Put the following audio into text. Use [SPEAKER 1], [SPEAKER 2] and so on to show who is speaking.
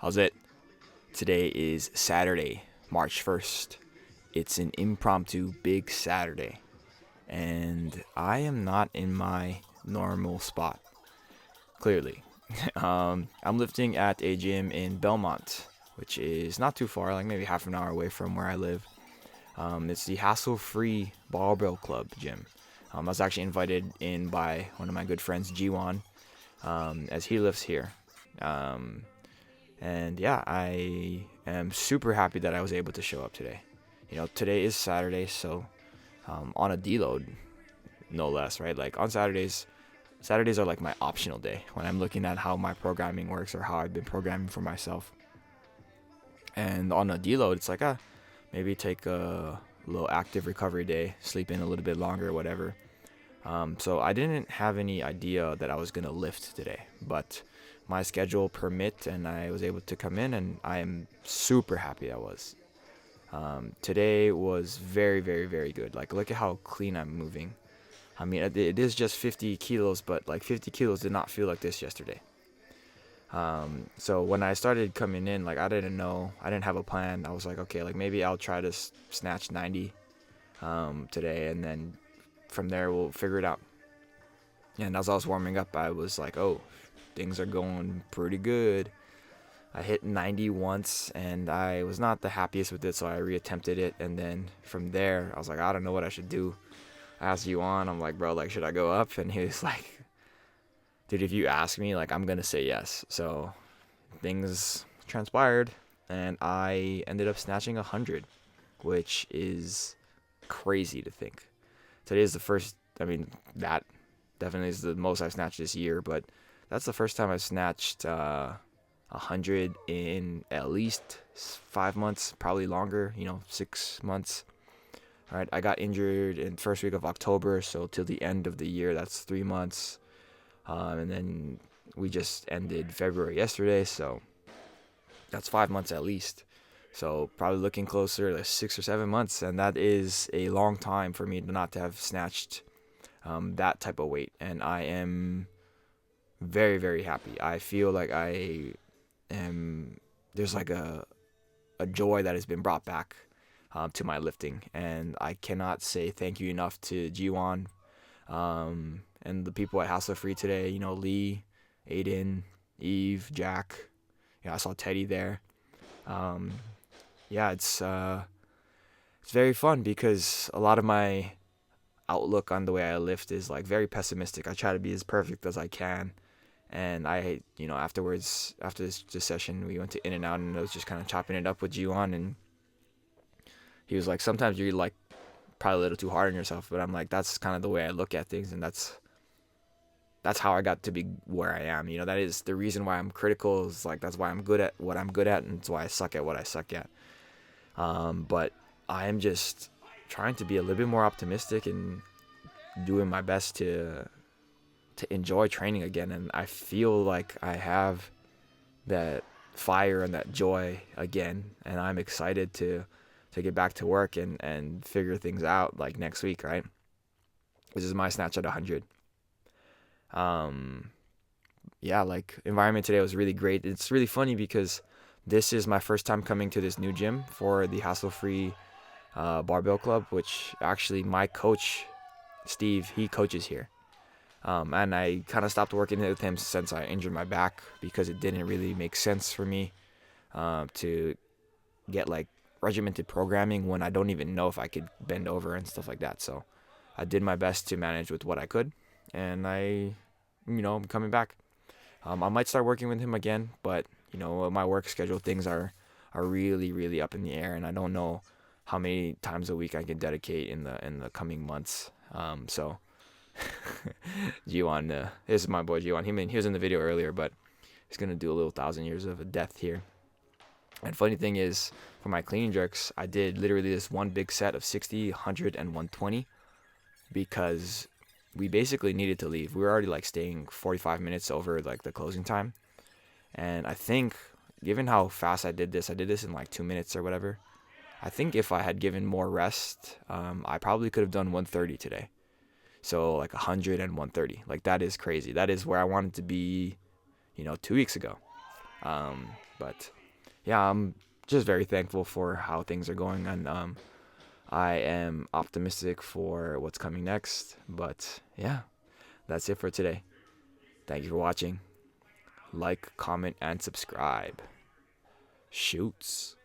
[SPEAKER 1] How's it? Today is Saturday, March 1st. It's an impromptu big Saturday, and I am not in my normal spot, clearly. I'm lifting at a gym in Belmont, which is not too far, like maybe half an hour away from where I live. It's the Hassle Free Barbell Club gym. I was actually invited in by one of my good friends, G1, as he lives here. Um, and yeah, I am super happy that I was able to show up today. Today is Saturday, so on a deload, no less, right? Like on Saturdays are like my optional day when I'm looking at how my programming works or how I've been programming for myself. And on a deload, it's like, maybe take a little active recovery day, sleep in a little bit longer, whatever. So I didn't have any idea that I was gonna lift today, but my schedule permit and I was able to come in, and I am super happy I was. Today was very, very, very good. Like, look at how clean I'm moving. I mean, it is just 50 kilos, but like 50 kilos did not feel like this yesterday. So when I started coming in, like I didn't have a plan. I was like, okay, like maybe I'll try to snatch 90 today, and then from there we'll figure it out. And as I was warming up, I was like, oh, things are going pretty good. I hit 90 once, and I was not the happiest with it, so I reattempted it. And then from there, I was like, I don't know what I should do. I asked you on, I'm like, bro, like, should I go up? And he was like, dude, if you ask me, like, I'm going to say yes. So things transpired, and I ended up snatching 100, which is crazy to think. Today is the first, that definitely is the most I've snatched this year, but that's the first time I've snatched 100 in at least 5 months, probably longer, 6 months. All right, I got injured in the first week of October, so till the end of the year, that's 3 months. And then we just ended February yesterday, so that's 5 months at least. So probably looking closer to 6 or 7 months, and that is a long time for me not to have snatched that type of weight. And I am very, very happy. I feel like there's like a joy that has been brought back to my lifting, and I cannot say thank you enough to G1 and the people at Hassle Free today. Lee, Aiden, Eve, Jack. I saw Teddy there. It's very fun because a lot of my outlook on the way I lift is like very pessimistic. I try to be as perfect as I can. And I, afterwards, after this session, we went to In-N-Out, and I was just kind of chopping it up with G1, and he was like, sometimes you're like probably a little too hard on yourself, but I'm like, that's kind of the way I look at things, and that's how I got to be where I am. That is the reason why I'm critical, is like, that's why I'm good at what I'm good at, and it's why I suck at what I suck at. But I am just trying to be a little bit more optimistic and doing my best to enjoy training again, and I feel like I have that fire and that joy again, and I'm excited to get back to work and figure things out, like next week, right? This is my snatch at 100. Like environment today was really great. It's really funny because this is my first time coming to this new gym for the Hassle Free Barbell Club, which actually my coach Steve, he coaches here. And I kind of stopped working with him since I injured my back, because it didn't really make sense for me to get like regimented programming when I don't even know if I could bend over and stuff like that. So I did my best to manage with what I could, and I'm coming back. I might start working with him again, but my work schedule, things are really, really up in the air, and I don't know how many times a week I can dedicate in the coming months. So G1, this is my boy G1. He was in the video earlier, but he's gonna do a little 1,000 years of a death here. And funny thing is, for my clean jerks, I did literally this one big set of 60, 100, and 120 because we basically needed to leave. We were already like staying 45 minutes over like the closing time, and I think, given how fast I did this in like 2 minutes or whatever. I think if I had given more rest, I probably could have done 130 today. So like 100 and 130. Like, that is crazy. That is where I wanted to be, 2 weeks ago. But yeah, I'm just very thankful for how things are going, and I am optimistic for what's coming next. But yeah, that's it for today. Thank you for watching. Like, comment, and subscribe. Shoots.